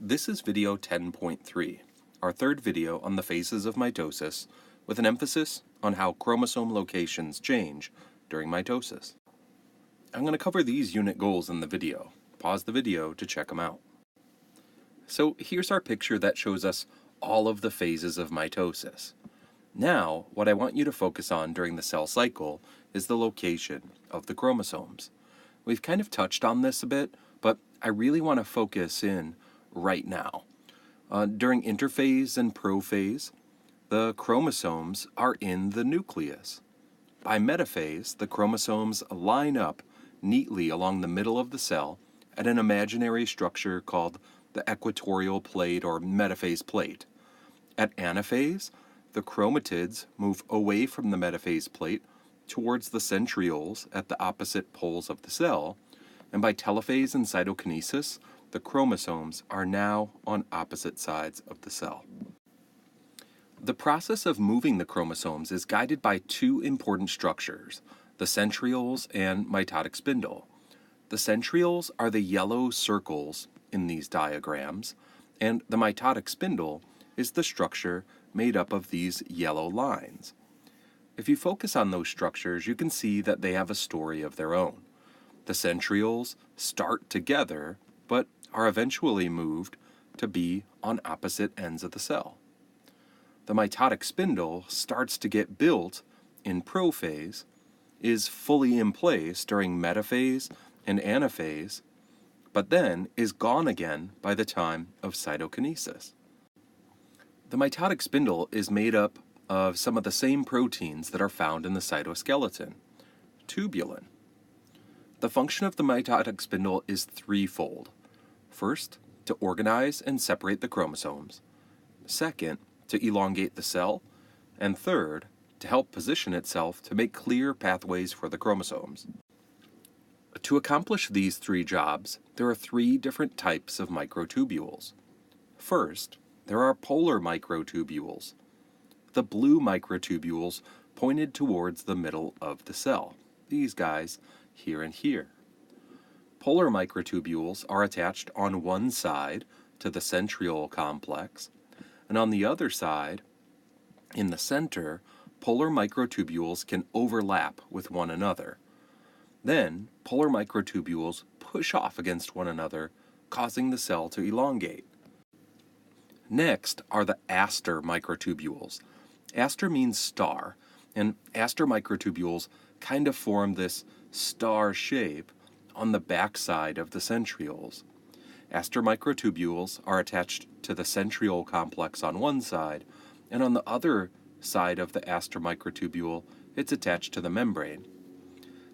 This is video 10.3, our third video on the phases of mitosis, with an emphasis on how chromosome locations change during mitosis. I'm going to cover these unit goals in the video. Pause the video to check them out. So here's our picture that shows us all of the phases of mitosis. Now, what I want you to focus on during the cell cycle is the location of the chromosomes. We've kind of touched on this a bit, but I really want to focus in right now. During interphase and prophase, the chromosomes are in the nucleus. By metaphase, the chromosomes line up neatly along the middle of the cell at an imaginary structure called the equatorial plate or metaphase plate. At anaphase, the chromatids move away from the metaphase plate towards the centrioles at the opposite poles of the cell, and by telophase and cytokinesis, the chromosomes are now on opposite sides of the cell. The process of moving the chromosomes is guided by two important structures, the centrioles and mitotic spindle. The centrioles are the yellow circles in these diagrams, and the mitotic spindle is the structure made up of these yellow lines. If you focus on those structures, you can see that they have a story of their own. The centrioles start together, but are eventually moved to be on opposite ends of the cell. The mitotic spindle starts to get built in prophase, is fully in place during metaphase and anaphase, but then is gone again by the time of cytokinesis. The mitotic spindle is made up of some of the same proteins that are found in the cytoskeleton, tubulin. The function of the mitotic spindle is threefold. First, to organize and separate the chromosomes. Second, to elongate the cell. And third, to help position itself to make clear pathways for the chromosomes. To accomplish these three jobs, there are three different types of microtubules. First, there are polar microtubules. The blue microtubules pointed towards the middle of the cell. These guys here and here. Polar microtubules are attached on one side to the centriole complex, and on the other side, in the center, polar microtubules can overlap with one another. Then, polar microtubules push off against one another, causing the cell to elongate. Next are the Astor Microtubules. Astor means star, and Astor Microtubules kind of form this star shape on the backside of the centrioles. Astor Microtubules are attached to the centriole complex on one side, and on the other side of the Astor Microtubule, it's attached to the membrane.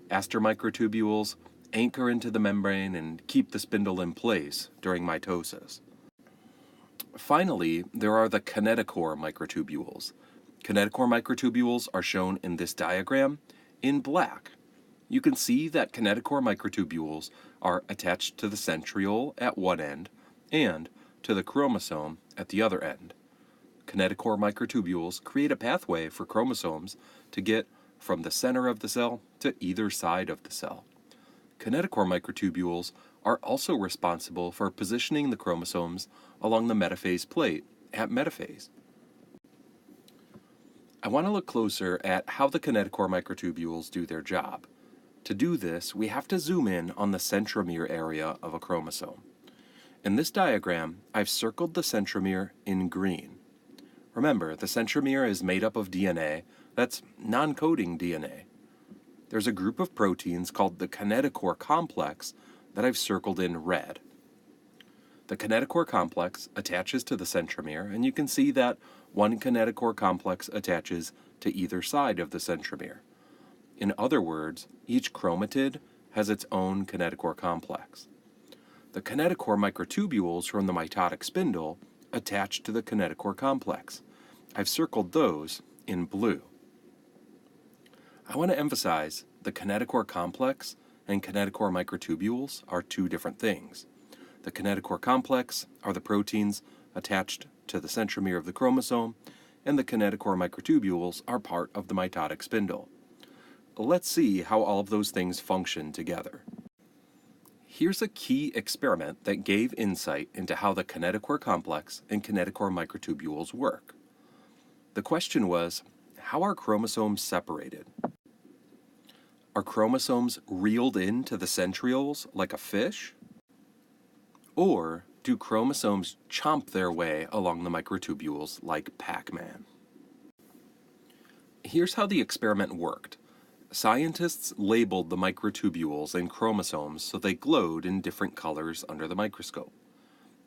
Astor Microtubules anchor into the membrane and keep the spindle in place during mitosis. Finally, there are the Kinetochore Microtubules. Kinetochore Microtubules are shown in this diagram in black. You can see that Kinetochore Microtubules are attached to the centriole at one end and to the chromosome at the other end. Kinetochore Microtubules create a pathway for chromosomes to get from the center of the cell to either side of the cell. Kinetochore Microtubules are also responsible for positioning the chromosomes along the metaphase plate at metaphase. I want to look closer at how the Kinetochore Microtubules do their job. To do this, we have to zoom in on the centromere area of a chromosome. In this diagram, I've circled the centromere in green. Remember, the centromere is made up of DNA that's non-coding DNA. There's a group of proteins called the Kinetochore Complex that I've circled in red. The Kinetochore Complex attaches to the centromere, and you can see that one Kinetochore Complex attaches to either side of the centromere. In other words, each chromatid has its own Kinetochore complex. The Kinetochore microtubules from the mitotic spindle attach to the Kinetochore complex. I've circled those in blue. I want to emphasize the Kinetochore complex and Kinetochore microtubules are two different things. The Kinetochore complex are the proteins attached to the centromere of the chromosome, and the Kinetochore microtubules are part of the mitotic spindle. Let's see how all of those things function together. Here's a key experiment that gave insight into how the Kinetochore Complex and Kinetochore Microtubules work. The question was, how are chromosomes separated? Are chromosomes reeled into the centrioles like a fish? Or do chromosomes chomp their way along the microtubules like Pac-Man? Here's how the experiment worked. Scientists labeled the microtubules and chromosomes so they glowed in different colors under the microscope.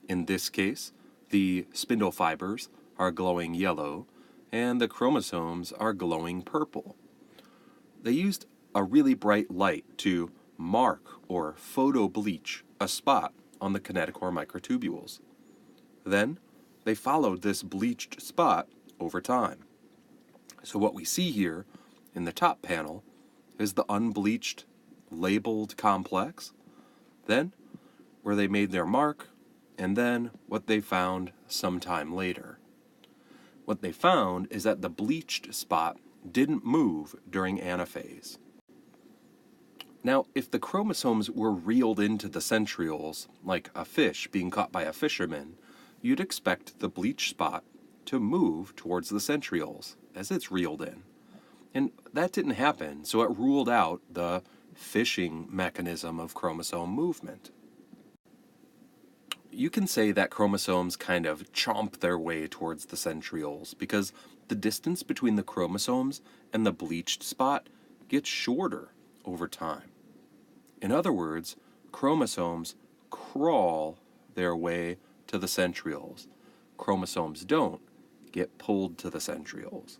In this case, the spindle fibers are glowing yellow, and the chromosomes are glowing purple. They used a really bright light to mark or photo-bleach a spot on the Kinetochore microtubules. Then, they followed this bleached spot over time. So what we see here in the top panel is the unbleached labeled complex, then where they made their mark, and then what they found sometime later. What they found is that the bleached spot didn't move during anaphase. Now, if the chromosomes were reeled into the centrioles, like a fish being caught by a fisherman, you'd expect the bleached spot to move towards the centrioles as it's reeled in. And that didn't happen, so it ruled out the fishing mechanism of chromosome movement. You can say that chromosomes kind of chomp their way towards the centrioles because the distance between the chromosomes and the bleached spot gets shorter over time. In other words, chromosomes crawl their way to the centrioles. Chromosomes don't get pulled to the centrioles.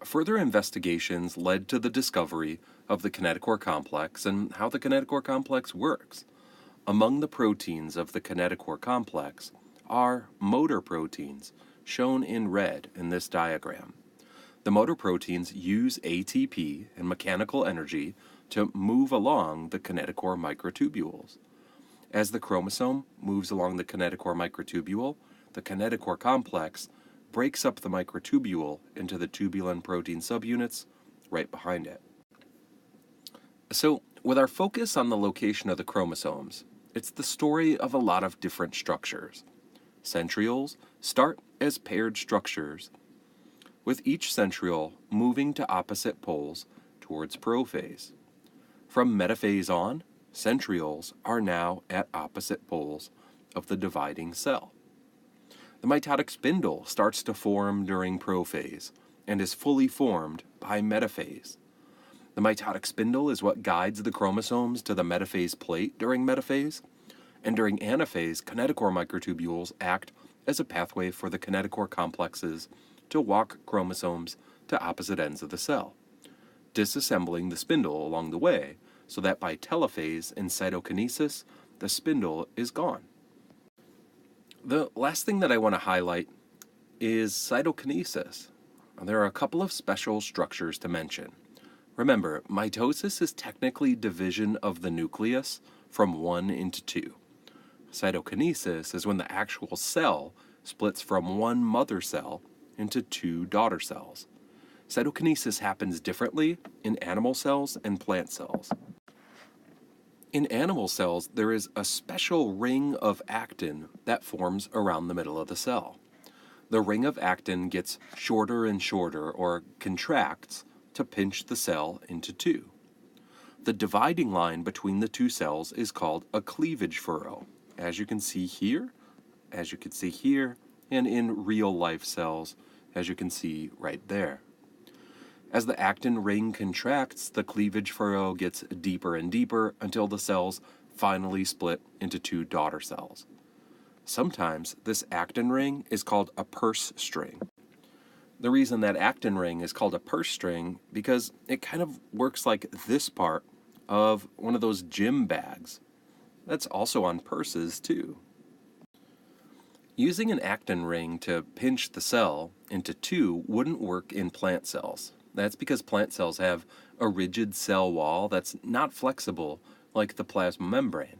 Further investigations led to the discovery of the Kinetochore Complex and how the Kinetochore Complex works. Among the proteins of the Kinetochore Complex are motor proteins, shown in red in this diagram. The motor proteins use ATP and mechanical energy to move along the Kinetochore microtubules. As the chromosome moves along the Kinetochore microtubule, the Kinetochore Complex breaks up the microtubule into the tubulin protein subunits right behind it. So, with our focus on the location of the chromosomes, it's the story of a lot of different structures. Centrioles start as paired structures, with each centriole moving to opposite poles towards prophase. From metaphase on, centrioles are now at opposite poles of the dividing cell. The mitotic spindle starts to form during prophase and is fully formed by metaphase. The mitotic spindle is what guides the chromosomes to the metaphase plate during metaphase, and during anaphase, Kinetochore microtubules act as a pathway for the kinetochore complexes to walk chromosomes to opposite ends of the cell, disassembling the spindle along the way so that by telophase and cytokinesis, the spindle is gone. The last thing that I want to highlight is cytokinesis. There are a couple of special structures to mention. Remember, mitosis is technically division of the nucleus from 1 into 2. Cytokinesis is when the actual cell splits from one mother cell into 2 daughter cells. Cytokinesis happens differently in animal cells and plant cells. In animal cells, there is a special ring of actin that forms around the middle of the cell. The ring of actin gets shorter and shorter, or contracts, to pinch the cell into 2. The dividing line between the 2 cells is called a cleavage furrow, as you can see here, as you can see here, and in real-life cells, as you can see right there. As the actin ring contracts, the cleavage furrow gets deeper and deeper until the cells finally split into 2 daughter cells. Sometimes this actin ring is called a purse string. The reason that actin ring is called a purse string because it kind of works like this part of one of those gym bags. That's also on purses too. Using an actin ring to pinch the cell into 2 wouldn't work in plant cells. That's because plant cells have a rigid cell wall that's not flexible like the plasma membrane.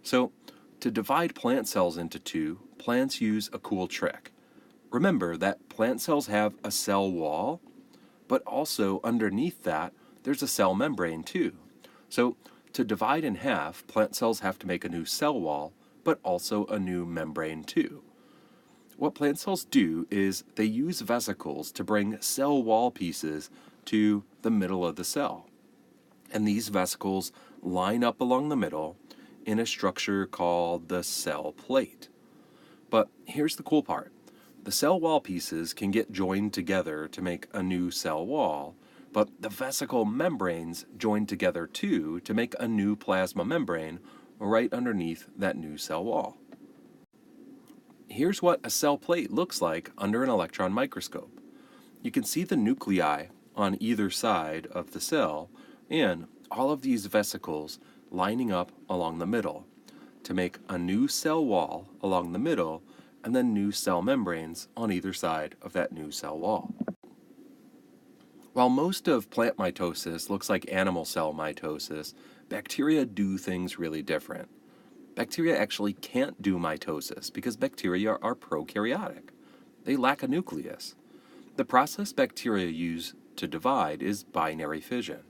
So, to divide plant cells into 2, plants use a cool trick. Remember that plant cells have a cell wall, but also underneath that, there's a cell membrane too. So, to divide in half, plant cells have to make a new cell wall, but also a new membrane too. What plant cells do is they use vesicles to bring cell wall pieces to the middle of the cell. And these vesicles line up along the middle in a structure called the cell plate. But here's the cool part. The cell wall pieces can get joined together to make a new cell wall, but the vesicle membranes join together too to make a new plasma membrane right underneath that new cell wall. Here's what a cell plate looks like under an electron microscope. You can see the nuclei on either side of the cell and all of these vesicles lining up along the middle to make a new cell wall along the middle and then new cell membranes on either side of that new cell wall. While most of plant mitosis looks like animal cell mitosis, bacteria do things really different. Bacteria actually can't do mitosis because bacteria are prokaryotic. They lack a nucleus. The process bacteria use to divide is binary fission.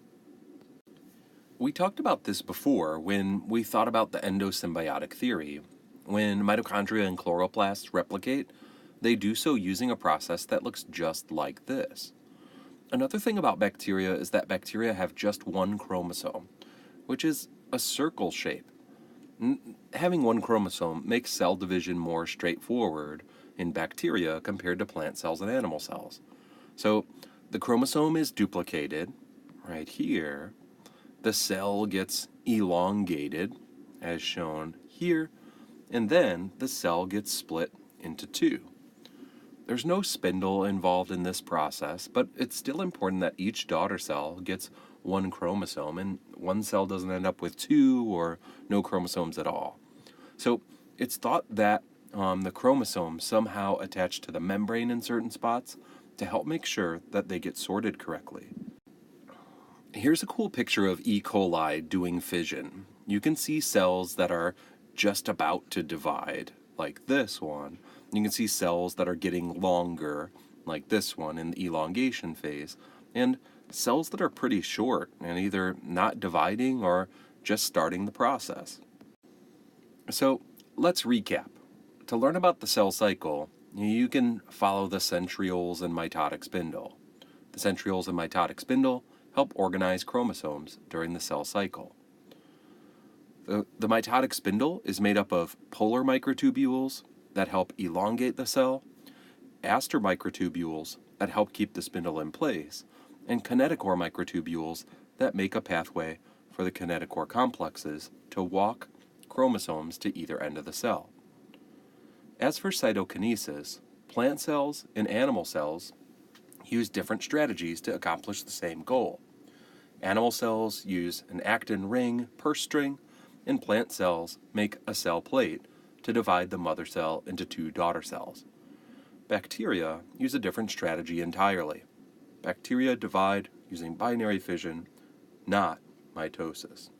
We talked about this before when we thought about the endosymbiotic theory. When mitochondria and chloroplasts replicate, they do so using a process that looks just like this. Another thing about bacteria is that bacteria have just one chromosome, which is a circle shape. Having one chromosome makes cell division more straightforward in bacteria compared to plant cells and animal cells. So the chromosome is duplicated right here. The cell gets elongated, as shown here, and then the cell gets split into two. There's no spindle involved in this process, but it's still important that each daughter cell gets one chromosome and one cell doesn't end up with two or no chromosomes at all. So it's thought that the chromosomes somehow attach to the membrane in certain spots to help make sure that they get sorted correctly. Here's a cool picture of E. coli doing fission. You can see cells that are just about to divide, like this one. You can see cells that are getting longer, like this one in the elongation phase, and cells that are pretty short and either not dividing or just starting the process. So let's recap. To learn about the cell cycle, you can follow the centrioles and mitotic spindle. The centrioles and mitotic spindle help organize chromosomes during the cell cycle. The mitotic spindle is made up of polar microtubules that help elongate the cell, Astor Microtubules that help keep the spindle in place, and Kinetochore Microtubules that make a pathway for the Kinetochore complexes to walk chromosomes to either end of the cell. As for cytokinesis, plant cells and animal cells use different strategies to accomplish the same goal. Animal cells use an actin ring purse string, and plant cells make a cell plate to divide the mother cell into two daughter cells. Bacteria use a different strategy entirely. Bacteria divide using binary fission, not mitosis.